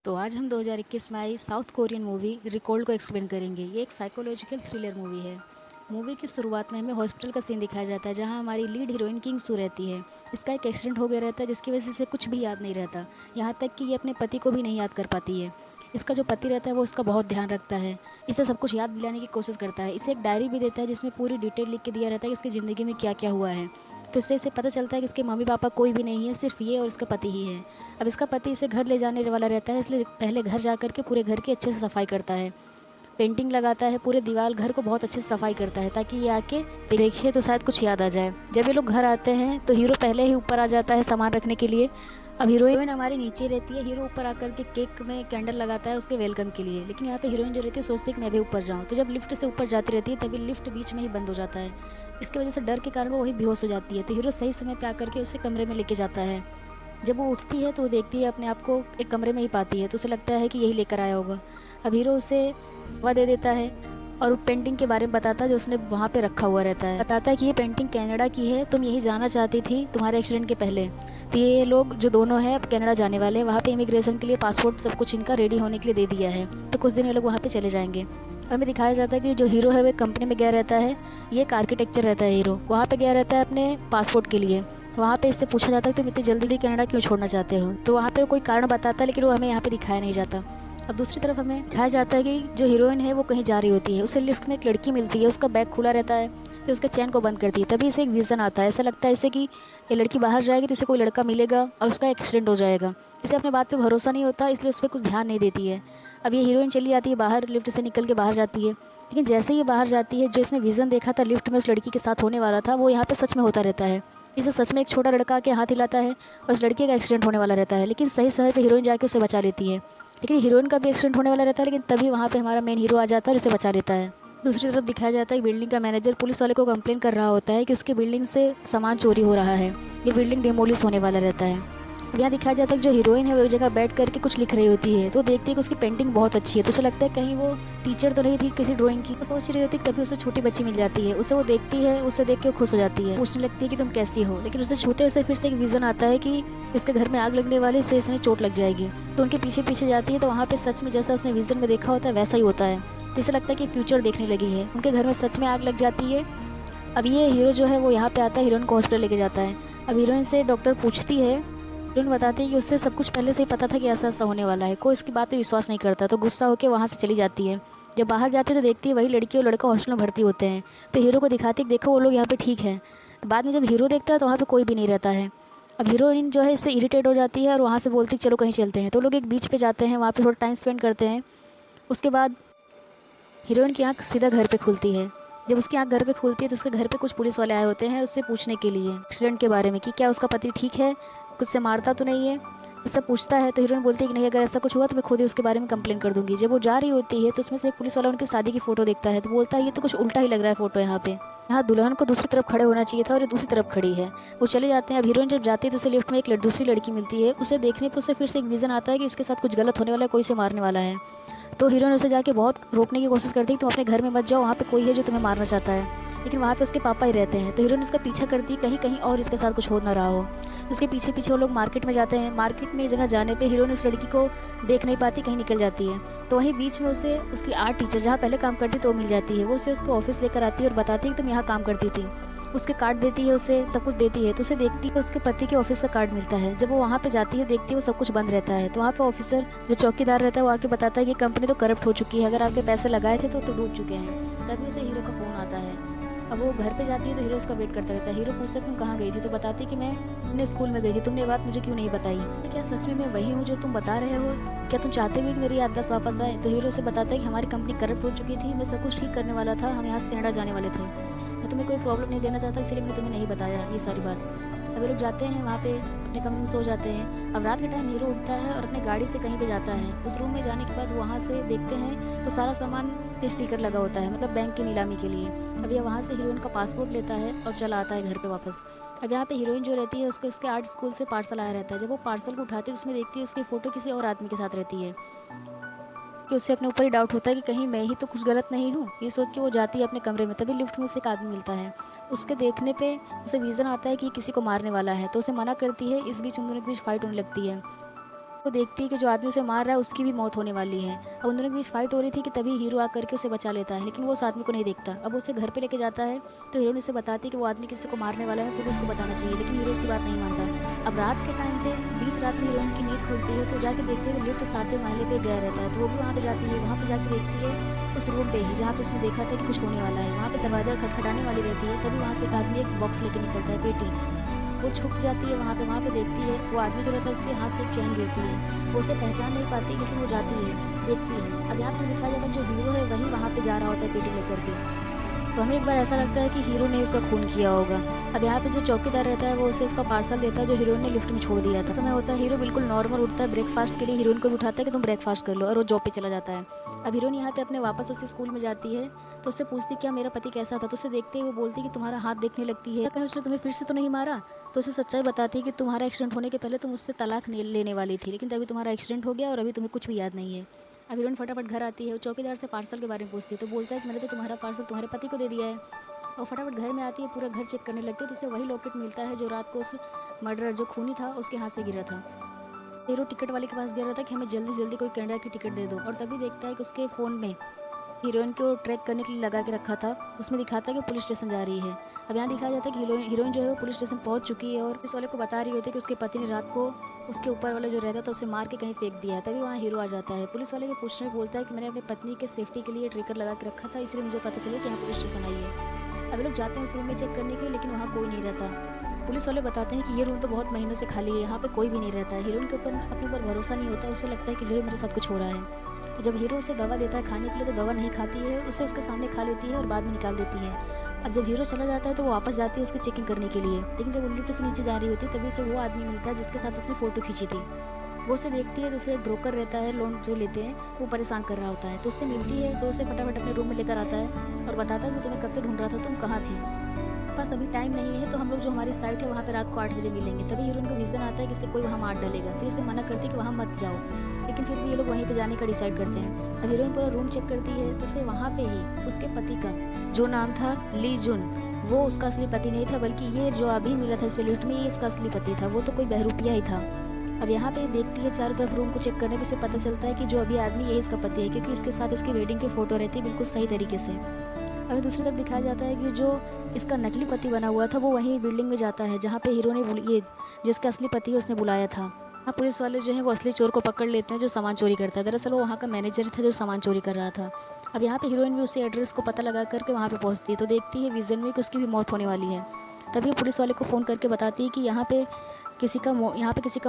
तो आज हम 2021 में आई साउथ कोरियन मूवी रिकॉल्ड को एक्सप्लेन करेंगे। ये एक साइकोलॉजिकल थ्रिलर मूवी है। मूवी की शुरुआत में हमें हॉस्पिटल का सीन दिखाया जाता है जहां हमारी लीड हीरोइन किंग सू रहती है। इसका एक एक्सीडेंट हो गया रहता है जिसकी वजह से इसे कुछ भी याद नहीं रहता, यहाँ तक कि ये अपने पति को भी नहीं याद कर पाती है। इसका जो पति रहता है वो इसका बहुत ध्यान रखता है, इसे सब कुछ याद दिलाने की कोशिश करता है, इसे एक डायरी भी देता है जिसमें पूरी डिटेल लिख के दिया रहता है कि इसकी ज़िंदगी में क्या क्या हुआ है। तो इससे इसे पता चलता है कि इसके मम्मी पापा कोई भी नहीं है, सिर्फ ये और इसका पति ही है। अब इसका पति इसे घर ले जाने वाला रहता है, इसलिए पहले घर जा कर के पूरे घर की अच्छे से सफाई करता है, पेंटिंग लगाता है, पूरे दीवार घर को बहुत अच्छे से सफाई करता है ताकि ये आके देखे तो शायद कुछ याद आ जाए। जब ये लोग घर आते हैं तो हीरो पहले ही ऊपर आ जाता है सामान रखने के लिए। अब हीरोइन हमारी नीचे रहती है, हीरो ऊपर आकर के केक में कैंडल लगाता है उसके वेलकम के लिए, लेकिन यहाँ पे हीरोइन जो रहती है सोचती है कि मैं भी ऊपर जाऊँ। तो जब लिफ्ट से ऊपर जाती रहती है तभी लिफ्ट बीच में ही बंद हो जाता है। इसकी वजह से डर के कारण वो वही बेहोश हो जाती है। तो हीरो सही समय पे आकर के उसे कमरे में लेके जाता है। जब वो उठती है तो वो देखती है अपने आप को एक कमरे में ही पाती है, तो उसे लगता है कि यही लेकर आया होगा। अब हीरो उसे हवा दे देता है और पेंटिंग के बारे में बताता है जो उसने वहाँ पे रखा हुआ रहता है। बताता है कि ये पेंटिंग कनाडा की है, तुम यही जाना चाहती थी तुम्हारे एक्सीडेंट के पहले। तो ये लोग जो दोनों हैं अब कनाडा जाने वाले हैं, वहाँ पे इमिग्रेशन के लिए पासपोर्ट सब कुछ इनका रेडी होने के लिए दे दिया है, तो कुछ दिन ये लोग वहाँ पे चले जाएंगे। हमें दिखाया जाता है कि जो हीरो है वो कंपनी में गया रहता है, ये एक आर्किटेक्चर रहता है हीरो, वहाँ पे गया रहता है अपने पासपोर्ट के लिए। वहाँ पे इससे पूछा जाता है तुम इतनी जल्दी कनाडा क्यों छोड़ना चाहते हो, तो वहाँ पे कोई कारण बताता है लेकिन वो हमें यहाँ पे दिखाया नहीं जाता। अब दूसरी तरफ हमें दिखाया जाता है कि जो हीरोइन है वो कहीं जा रही होती है, उसे लिफ्ट में एक लड़की मिलती है, उसका बैग खुला रहता है, तो उसके चैन को बंद करती है। तभी इसे एक विजन आता है, ऐसा लगता है इसे कि ये लड़की बाहर जाएगी तो इसे कोई लड़का मिलेगा और उसका एक्सीडेंट हो जाएगा। इसे अपने बात पे भरोसा नहीं होता, इसलिए उस पर कुछ ध्यान नहीं देती है। अब ये हीरोइन चली जाती है बाहर, लिफ्ट से निकल के बाहर जाती है, लेकिन जैसे ही ये बाहर जाती है जो इसने विजन देखा था लिफ्ट में उस लड़की के साथ होने वाला था वो यहाँ पे सच में होता रहता है। इसे सच में एक छोटा लड़का आके हाथ हिलाता है और उस लड़के का एक्सीडेंट होने वाला रहता है, लेकिन सही समय पे हीरोइन जाके उसे बचा लेती है। लेकिन हीरोइन का भी एक्सीडेंट होने वाला रहता है, लेकिन तभी वहाँ पे हमारा मेन हीरो आ जाता है और उसे बचा लेता है। दूसरी तरफ दिखाया जाता है बिल्डिंग का मैनेजर पुलिस वाले को कंप्लेन कर रहा होता है कि उसकी बिल्डिंग से सामान चोरी हो रहा है, ये बिल्डिंग डिमोलिश होने वाला रहता है। अब यहाँ दिखाया जाता है कि जो हीरोइन है वो एक जगह बैठ करके कुछ लिख रही होती है, तो देखती है कि उसकी पेंटिंग बहुत अच्छी है, तो उसे लगता है कहीं वो टीचर तो नहीं थी किसी ड्राइंग की, तो सोच रही होती है तभी उसे छोटी बच्ची मिल जाती है, उसे वो देखती है, उसे देख के खुश हो जाती है, पूछने लगती है कि तुम कैसी हो, लेकिन उसे छूते उसे फिर से एक विजन आता है कि इसके घर में आग लगने वाली से इसमें चोट लग जाएगी। तो उनके पीछे पीछे जाती है तो वहाँ पे सच में जैसा उसने विजन में देखा होता है वैसा ही होता है, तो इसे लगता है कि फ्यूचर देखने लगी है, उनके घर में सच में आग लग जाती है। अब ये हीरो जो है वो यहाँ पे आता है, हीरोइन को हॉस्पिटल लेके जाता है। अब हीरोइन से डॉक्टर पूछती है, हीरोइन बताती है कि उससे सब कुछ पहले से ही पता था कि ऐसा ऐसा होने वाला है, कोई इसकी बात पे विश्वास नहीं करता, तो गुस्सा होकर वहाँ से चली जाती है। जब बाहर जाती है तो देखती है वही लड़की और लड़का हॉस्टल में भर्ती होते हैं, तो हीरो को दिखाती है कि देखो वो लोग यहाँ पे ठीक है। तो बाद में जब हीरो देखता है तो वहाँ पे कोई भी नहीं रहता है। अब हीरोइन जो है इससे इरिटेट हो जाती है और वहाँ से बोलती है चलो कहीं चलते हैं, तो लोग एक बीच पे जाते हैं, वहाँ पे थोड़ा टाइम स्पेंड करते हैं। उसके बाद हीरोइन की आंख सीधा घर पे खुलती है। जब उसकी आंख घर पे खुलती है तो उसके घर पे कुछ पुलिस वाले आए होते हैं उससे पूछने के लिए एक्सीडेंट के बारे में कि क्या उसका पति ठीक है, कुछ से मारता तो नहीं है, ये सब पूछता है। तो हीरोइन बोलती है कि नहीं, अगर ऐसा कुछ हुआ तो मैं खुद ही उसके बारे में कंप्लेन कर दूंगी। जब वो जा रही होती है तो उसमें से एक पुलिस वाला उनकी शादी की फोटो देखता है, तो बोलता है ये तो कुछ उल्टा ही लग रहा है फोटो, यहाँ पे यहाँ दुल्हन को दूसरी तरफ खड़े होना चाहिए था और ये दूसरी तरफ खड़ी है। वो चले जाते हैं। अब हीरोइन जब जाती है तो उसे लिफ्ट में एक दूसरी लड़की मिलती है, उसे देखने पर उसे फिर से एक विजन आता है कि इसके साथ कुछ गलत होने वाला है, कोई से मारने वाला है। तो हीरोइन उसे जाके बहुत रोकने की कोशिश करती है कि तुम अपने घर में मत जाओ, वहाँ पे कोई है जो तुम्हें मारना चाहता है, लेकिन वहाँ पे उसके पापा ही रहते हैं। तो हीरोइन उसका पीछा करती है कहीं कहीं और इसके साथ कुछ हो ना रहा हो। उसके पीछे पीछे वो लोग मार्केट में जाते हैं। मार्केट में एक जगह जाने पे हीरोइन उस लड़की को देख नहीं पाती, कहीं निकल जाती है। तो वहीं बीच में उसे उसकी आर्ट टीचर जहाँ पहले काम करती तो वो मिल जाती है। वो उसे उसके ऑफिस लेकर आती है और बताती है कि तुम यहाँ काम करती थी, उसके कार्ड देती है, उसे सब कुछ देती है। तो उसे देखती है उसके पति के ऑफिस का कार्ड मिलता है। जब वो वहाँ पे जाती है देखती है वो सब कुछ बंद रहता है। तो वहाँ पे ऑफिसर जो चौकीदार रहता है वो आके बताता है कि कंपनी तो करप्ट हो चुकी है, अगर आपके पैसे लगाए थे तो डूब चुके हैं। तभी उसे हीरो का फ़ोन आता है। अब वो घर पे जाती है तो हीरो उसका वेट करता रहता है। हीरो पूछता है तुम कहाँ गई थी, तो बताती है कि मैं अपने स्कूल में गई थी, तुमने ये बात मुझे क्यों नहीं बताई, क्या सच में मैं वही हूँ जो तुम बता रहे हो, क्या तुम चाहते हो कि मेरी याददाश्त वापस आए। तो हीरो से बताता है कि हमारी कंपनी करप्ट हो चुकी थी, मैं सब कुछ ठीक करने वाला था, हम यहाँ से कनाडा जाने वाले थे, मैं तुम्हें कोई प्रॉब्लम नहीं देना चाहता, इसलिए मैंने तुम्हें नहीं बताया ये सारी बात। अब ये लोग जाते हैं वहाँ पे अपने कमरे में सो जाते हैं। अब रात के टाइम हीरो उठता है और अपने गाड़ी से कहीं पे जाता है। उस रूम में जाने के बाद वहाँ से देखते हैं तो सारा सामान पे स्टिकर लगा होता है, मतलब बैंक की नीलामी के लिए। अब ये वहाँ से हीरोइन का पासपोर्ट लेता है और चला आता है घर पे वापस। अब यहाँ पे हीरोइन जो रहती है उसको उसके आर्ट स्कूल से पार्सल आया रहता है। जब वो पार्सल को उठाती है तो उसमें देखती है उसकी फ़ोटो किसी और आदमी के साथ रहती है, कि उससे अपने ऊपर ही डाउट होता है कि कहीं मैं ही तो कुछ गलत नहीं हूँ। ये सोच के वो जाती है अपने कमरे में, तभी लिफ्ट में उसे एक आदमी मिलता है। उसके देखने पे उसे विज़न आता है कि किसी को मारने वाला है, तो उसे मना करती है। इस बीच उन दोनों के बीच फाइट होने लगती है। वो देखती है कि जो आदमी उसे मार रहा है उसकी भी मौत होने वाली है। अब उन दोनों के बीच फाइट हो रही थी कि तभी हीरो आकर के उसे बचा लेता है, लेकिन वो उस आदमी को नहीं देखता। अब वो उसे घर पे लेके जाता है तो हीरोइन उसे बताती है कि वो आदमी किसी को मारने वाला है, पुलिस को बताना चाहिए, लेकिन हीरो उसकी बात नहीं मानता। अब रात के टाइम पे बीच रात में हीरोइन की नींद खुलती है तो जाके देखती है कि लिफ्ट 7वें महले पे गया रहता है, तो वो भी वहाँ पे जाती है। वहाँ पे जाके देखती है उस रूम पे ही जहाँ पे उसने देखा था कि कुछ होने वाला है। वहाँ पे दरवाजा खटखटाने वाली रहती है, तभी वहाँ से एक आदमी एक बॉक्स लेके निकलता है, पेटी। वो छुप जाती है वहाँ पे देखती है वो आदमी जो रहता है उसके हाथ से एक चैन गिरती है। वो उसे पहचान नहीं पाती, लेकिन वो जाती है, देखती है। अब यहाँ पे दिखाया जाता है जो हीरो है वही वहाँ पे जा रहा होता है पेटी लेकर के। तो हमें एक बार ऐसा लगता है कि हीरो ने उसका खून किया होगा। अब यहाँ पे जो चौकीदार रहता है वो उसे उसका पार्सल देता है जो हीरोइन ने लिफ्ट में छोड़ दिया था। समय होता है हीरो बिल्कुल नॉर्मल उठता है ब्रेकफास्ट के लिए, हीरोइन को भी उठाता है कि तुम ब्रेकफास्ट कर लो, और वो जॉब पे चला जाता है। अब हीरोइन यहाँ पे अपने वापस उसे स्कूल में जाती है तो उससे पूछती क्या मेरा पति कैसा था, तो उसे देखते ही वो बोलती कि तुम्हारा हाथ देखने लगती है, कहीं उसने तुम्हें फिर से तो नहीं मारा। तो उसे सच्चाई बताती है कि तुम्हारा एक्सीडेंट होने के पहले तुम उससे तलाक लेने वाली थी, लेकिन तभी तुम्हारा एक्सीडेंट हो गया और अभी तुम्हें कुछ भी याद नहीं है। अब हीरोइन फटाफट घर आती है, वो चौकीदार से पार्सल के बारे में पूछती है तो बोलता है कि मैंने तो तुम्हारा पार्सल तुम्हारे पति को दे दिया है। और फटाफट घर में आती है, पूरा घर चेक करने लगती है तो उसे वही लॉकेट मिलता है जो रात को उस मर्डर जो खूनी था उसके हाथ से गिरा था। हीरो टिकट वाले के पास गया रहता है कि हमें जल्दी से जल्दी कोई कनाडा की टिकट दे दो, और तभी देखता है कि उसके फ़ोन में हीरोइन को ट्रैक करने के लिए लगा के रखा था, उसमें दिखाता है कि पुलिस स्टेशन जा रही है। अब यहाँ दिखाया जाता है कि हीरोइन जो है वो पुलिस स्टेशन पहुंच चुकी है और पुलिस वाले को बता रही होती है कि उसके पति ने रात को उसके ऊपर वाला जो रहता था उसे मार के कहीं फेंक दिया है। तभी वहाँ हीरो आ जाता है, पुलिस वाले के पूछने में बोलता है कि मैंने अपनी पत्नी के सेफ्टी के लिए ट्रेकर लगा के रखा था, इसलिए मुझे पता चला कि यहाँ पुलिस स्टेशन आई है। अब लोग जाते हैं उस रूम में चेक करने के लिए, लेकिन वहाँ कोई नहीं रहता। पुलिस वाले बताते हैं कि ये रूम तो बहुत महीनों से खाली है, यहाँ पे कोई भी नहीं रहता है। हीरोइन के ऊपर अपने ऊपर भरोसा नहीं होता, उसे लगता है कि जरूर मेरे साथ कुछ हो रहा है। तो जब हीरो उसे दवा देता है खाने के लिए तो दवा नहीं खाती है, उसे उसके सामने खा लेती है और बाद में निकाल देती है। अब जब हीरो चला जाता है तो वो वापस जाती है उसकी चेकिंग करने के लिए, लेकिन जब वो लिफ्ट से नीचे जा रही होती है तभी उसे वो आदमी मिलता है जिसके साथ उसने फ़ोटो खींची थी। वो उसे देखती है तो उसे एक ब्रोकर रहता है, लोन जो लेते हैं, वो परेशान कर रहा होता है, तो उससे मिलती है तो उसे फटाफट अपने रूम में लेकर आता है और बताता है मैं तुम्हें कब से ढूंढ रहा था, तुम कहाँ थी, पास अभी टाइम नहीं है, तो हम लोग जो हमारी साइट है वहाँ पे रात को 8 बजे मिलेंगे। तभी हीरोइन को विजन आता है कि इसे कोई वहाँ मार डालेगा, तो उसे मना करती है कि वहाँ मत जाओ, लेकिन फिर भी ये लोग वहीं पे जाने का डिसाइड करते हैं। अब हीरोइन पूरा रूम चेक करती है तो उसे वहाँ पे ही उसके पति का जो नाम था ली जुन, वो उसका असली पति नहीं था, बल्कि ये जो अभी मिला था इसे लिफ्ट में ये इसका असली पति था, वो तो कोई बहरूपिया ही था। अब यहाँ पे देखती है चारों तरफ रूम को चेक करने पे से पता चलता है कि जो अभी आदमी यही इसका पति है, क्योंकि इसके साथ इसकी वेडिंग की फ़ोटो रहती है बिल्कुल सही तरीके से। अभी दूसरी तरफ दिखाया जाता है कि जो इसका नकली पति बना हुआ था वो वहीं बिल्डिंग में जाता है जहाँ पे हीरो ने ये जो इसका असली पति है उसने बुलाया था। हाँ, पुलिस वाले जो है वो असली चोर को पकड़ लेते हैं जो सामान चोरी करता है। दरअसल वो वहाँ का मैनेजर था जो सामान चोरी कर रहा था। अब यहाँ पे हीरोइन भी उसी एड्रेस को पता लगा करके वहाँ पे पहुँचती है तो देखती है विजन में कि उसकी भी मौत होने वाली है। तभी वो पुलिस वाले को फ़ोन करके बताती है कि यहाँ पे किसी का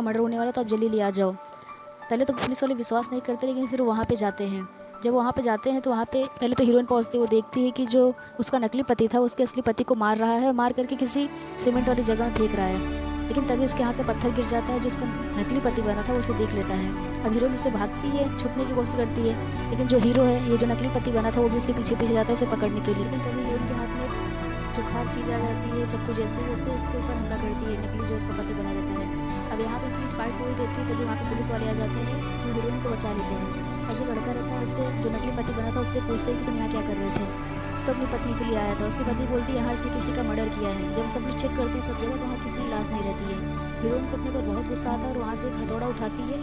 मर्डर होने वाला है, तो आप जल्दी ले आ जाओ। पहले तो पुलिस वाले विश्वास नहीं करते, लेकिन फिर वहाँ पे जाते हैं। जब वहाँ पे जाते हैं तो वहाँ पे पहले तो हीरोइन पहुँचती है, वो देखती है कि जो उसका नकली पति था उसके असली पति को मार रहा है, मार करके किसी सीमेंट वाली जगह में फेंक रहा है। लेकिन तभी उसके हाथ से पत्थर गिर जाता है, जो उसका नकली पति बना था वो उसे देख लेता है। अब हीरोइन उससे भागती है, छुपने की कोशिश करती है, लेकिन जो हीरो है ये जो नकली पति बना था वो भी उसके पीछे पीछे जाता है उसे पकड़ने के लिए। लेकिन तभी हीरोइन के हाथ में एक चुखार चीज़ आ जाती है, चक्कू जैसे, वो उसे उसके ऊपर हमला करती है, नकली जो उसका पति बना रहता है। अब यहाँ पे पुलिस फाइट हो रही रहती है, तभी वहाँ पे पुलिस वाले आ जाते हैं, वो हीरोइन को बचा लेते हैं। और जो लड़का रहता है उससे जो नकली पति बना था उससे पूछते हैं कि तुम यहाँ क्या कर रहे थे, तो अपनी पत्नी के लिए आया था। उसकी पत्नी बोलती है यहाँ इसने किसी का मर्डर किया है। जब सब लोग चेक करते हैं सब जगह तो वहाँ किसी की लाश नहीं रहती है। हीरोइन को अपने पर बहुत गुस्सा आता है और वहाँ से एक हथौड़ा उठाती है,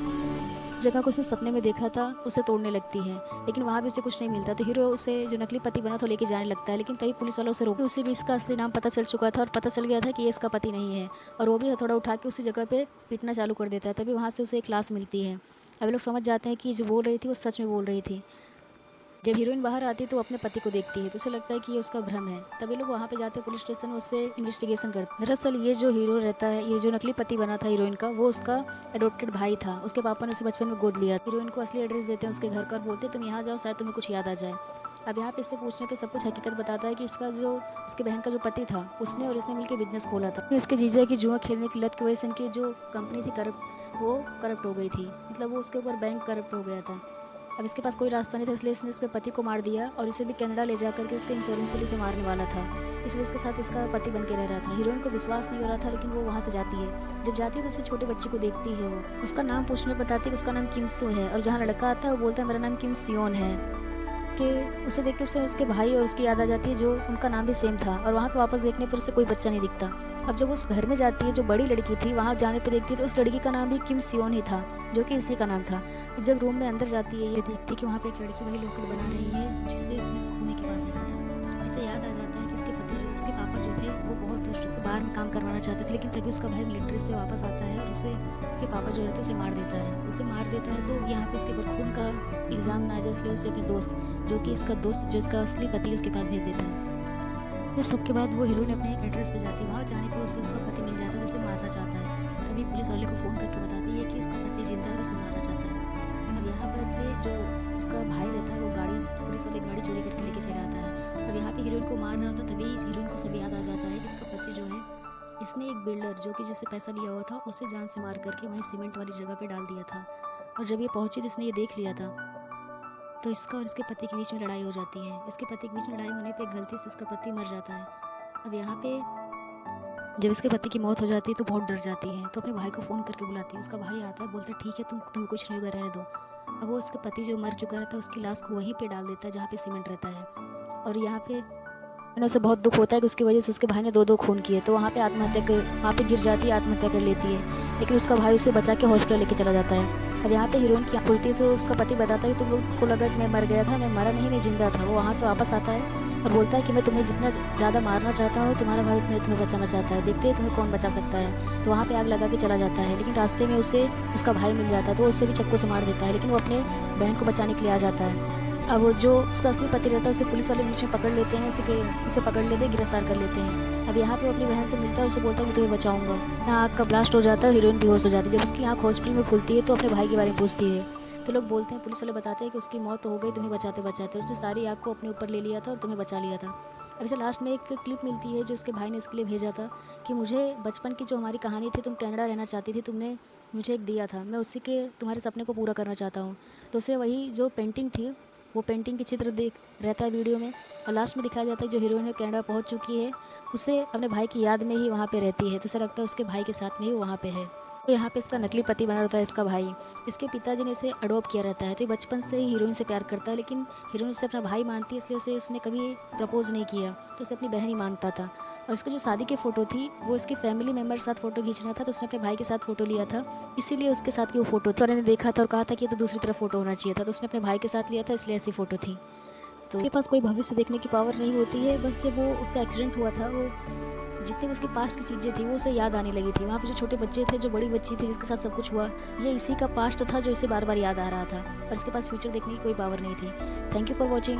जगह को उसने सपने में देखा था उसे तोड़ने लगती है, लेकिन वहाँ भी उसे कुछ नहीं मिलता। तो हीरो उसे जो नकली पति बना था लेके जाने लगता है, लेकिन तभी पुलिस वालों से रोकते उसे भी इसका असली नाम पता चल चुका था और पता चल गया था कि ये इसका पति नहीं है, और वो भी हथौड़ा उठा के उसी जगह पे पीटना चालू कर देता है। तभी वहाँ से उसे एक लाश मिलती है। अब लोग समझ जाते हैं कि जो बोल रही थी वो सच में बोल रही थी। जब हीरोइन बाहर आती है तो वो अपने पति को देखती है तो उसे लगता है कि ये उसका भ्रम है। तभी लोग वहाँ पे जाते हैं पुलिस स्टेशन में, उससे इन्वेस्टिगेशन करते हैं। दरअसल ये जो हीरो रहता है, ये जो नकली पति बना था हीरोइन का, वो उसका एडॉप्टेड भाई था। उसके पापा ने उसे बचपन में गोद लिया। हीरोइन को असली एड्रेस देते हैं उसके घर का और बोलते हैं तुम यहाँ जाओ, शायद तुम्हें कुछ याद आ जाए। अब यहाँ पे इससे पूछने पे सब कुछ हकीकत बताता है कि इसके बहन का जो पति था उसने और इसने मिलकर बिजनेस खोला था। इसके जीजा की जुआ खेलने की लत की वजह से इनकी जो कंपनी थी करप्ट हो गई थी, मतलब वो उसके ऊपर बैंक करप्ट हो गया था। अब इसके पास कोई रास्ता नहीं था, इसलिए इसने इसके पति को मार दिया और इसे भी कनाडा ले जा करके इसके इंश्योरेंस के लिए इसे मारने वाला था, इसलिए इसके साथ इसका पति बन के रह रहा था। हीरोइन को विश्वास नहीं हो रहा था, लेकिन वो वहाँ से जाती है। जब जाती है तो उसे छोटे बच्चे को देखती है, वो उसका नाम पूछने बताती है कि उसका नाम किम सो है, और जहाँ लड़का आता है वो बोलता है मेरा नाम किम सियोन है। कि उसे देख के उसे उसके भाई और उसकी याद आ जाती है जो उनका नाम भी सेम था, और वहाँ पे वापस देखने पर उसे कोई बच्चा नहीं दिखता। अब जब उस घर में जाती है, जो बड़ी लड़की थी, वहाँ जाने पे देखती है तो उस लड़की का नाम भी किम सियोन ही था, जो कि इसी का नाम था। अब जब रूम में अंदर जाती है, ये देखती है कि वहाँ पे एक लड़की वही लॉकेट बना रही है जिसे उसने उस खूनी के पास देखा था। इसे याद आ जाता है कि इसके पापा जो थे वो बहुत दुष्ट थे, बाहर में काम करवाना चाहते थे, लेकिन तभी उसका भाई मिलिट्री से वापस आता है और उसे के पापा जो रहते उसे मार देता है। तो यहाँ पे उसके ऊपर खून का इल्ज़ाम ना आ जाए, इसलिए उसे अपने दोस्त, जो कि इसका दोस्त जो इसका असली पति है, उसके पास भेज देता है। इस सब के बाद वो हीरोइन अपने एड्रेस पे जाती है। वहाँ जाने पे उसे उसका पति मिल जाता है जो उसे मारना चाहता है। तभी पुलिस वाले को फ़ोन करके बताती है कि उसका पति जिंदा है और उसे मारना चाहता है। अब यहाँ पर भी जो उसका भाई रहता है वो पुलिस वाली गाड़ी चोरी करके लेके चला आता है। अब यहाँ पे हीरोइन को मारना होता, तभी हीरोइन को सब याद आ जाता है कि इसका पति जो है, इसने एक बिल्डर जो कि जिससे पैसा लिया हुआ था उसे जान से मार करके वहीं सीमेंट वाली जगह पे डाल दिया था। और जब ये पहुंची तो इसने ये देख लिया था, तो इसका और इसके पति के बीच में लड़ाई हो जाती है। इसके पति के बीच में लड़ाई होने पे गलती से इसका पति मर जाता है। अब यहाँ पे जब इसके पति की मौत हो जाती है तो बहुत डर जाती है, तो अपने भाई को फ़ोन करके बुलाती है। उसका भाई आता है, बोलता है ठीक है तुम्हें कुछ नहीं होगा, रहने दो। अब वो उसके पति जो मर चुका रहता है उसकी लाश को वहीं पे डाल देता है जहाँ पे सीमेंट रहता है। और यहाँ पे उसे बहुत दुख होता है कि उसकी वजह से उसके भाई ने दो खून किए, तो वहाँ पे गिर जाती है, आत्महत्या कर लेती है। लेकिन उसका भाई उसे बचा के हॉस्पिटल लेके चला जाता है। अब यहाँ पे हीरोइन की आँख खुलती है तो उसका पति बताता है कि तुम लोग को लगा कि मैं मर गया था, मैं मरा नहीं, मैं जिंदा था। वो वहाँ से वापस आता है और बोलता है कि मैं तुम्हें जितना ज़्यादा मारना चाहता हूँ, तुम्हारा भाई उतना तुम्हें बचाना चाहता है, देखते हैं तुम्हें कौन बचा सकता है। तो वहाँ पे आग लगा के चला जाता है, लेकिन रास्ते में उसे उसका भाई मिल जाता है, तो उससे भी चक्कू से मार देता है, लेकिन वो अपने बहन को बचाने के लिए आ जाता है। अब वो जो उसका असली पति रहता है उसे पुलिस वाले बीच में पकड़ लेते हैं, उसे पकड़ लेते हैं, गिरफ्तार कर लेते हैं। अब यहाँ पे वो अपनी बहन से मिलता है, उसे बोलता है मैं तुम्हें बचाऊंगा। यहाँ आग का ब्लास्ट हो जाता है, हीरोइन बेहोश हो जाती है। जब उसकी आँख हॉस्पिटल में खुलती है तो अपने भाई के बारे में पूछती है, तो लोग बोलते हैं, पुलिस वाले बताते हैं कि उसकी मौत तो हो गई तुम्हें बचाते बचाते, उसने सारी आग को अपने ऊपर ले लिया था और तुम्हें बचा लिया था। अब इसे लास्ट में एक क्लिप मिलती है जो उसके भाई ने इसके लिए भेजा था कि मुझे बचपन की जो हमारी कहानी थी, तुम कनाडा रहना चाहती थी, तुमने मुझे एक दिया था, मैं उसी के तुम्हारे सपने को पूरा करना चाहता हूँ। तो उसे वही जो पेंटिंग थी, वो पेंटिंग के चित्र देख रहता है वीडियो में, और लास्ट में दिखाया जाता है जो हीरोइन कनाडा पहुँच चुकी है, उसे अपने भाई की याद में ही वहाँ पे रहती है, तो उसे लगता है उसके भाई के साथ में ही वो वहाँ पे है। तो यहाँ पे इसका नकली पति बना रहता है इसका भाई। इसके पिताजी ने इसे अडॉप्ट किया रहता है, तो बचपन से ही हीरोइन से प्यार करता है, लेकिन हीरोइन उसे अपना भाई मानती है, इसलिए उसने कभी प्रपोज नहीं किया, तो उसे अपनी बहन ही मानता था। और उसकी जो शादी की फ़ोटो थी वो इसके फैमिली मेम्बर के साथ फ़ोटो खींचना था, तो उसने अपने भाई के साथ फ़ोटो लिया था, इसीलिए उसके साथ की वो फ़ोटो थी। और ने देखा था और कहा था कि ये तो दूसरी तरफ फ़ोटो होना चाहिए था, तो उसने अपने भाई के साथ लिया था, इसलिए ऐसी फ़ोटो थी। तो उसके पास कोई भविष्य देखने की पावर नहीं होती है, बस जब वो उसका एक्सीडेंट हुआ था, वो जितनी उसकी पास्ट की चीज़ें थी वो उसे याद आने लगी थी। वहाँ पे जो छोटे बच्चे थे, जो बड़ी बच्ची थी जिसके साथ सब कुछ हुआ, ये इसी का पास्ट था जो इसे बार बार याद आ रहा था, और इसके पास फ्यूचर देखने की कोई पावर नहीं थी। Thank you for watching.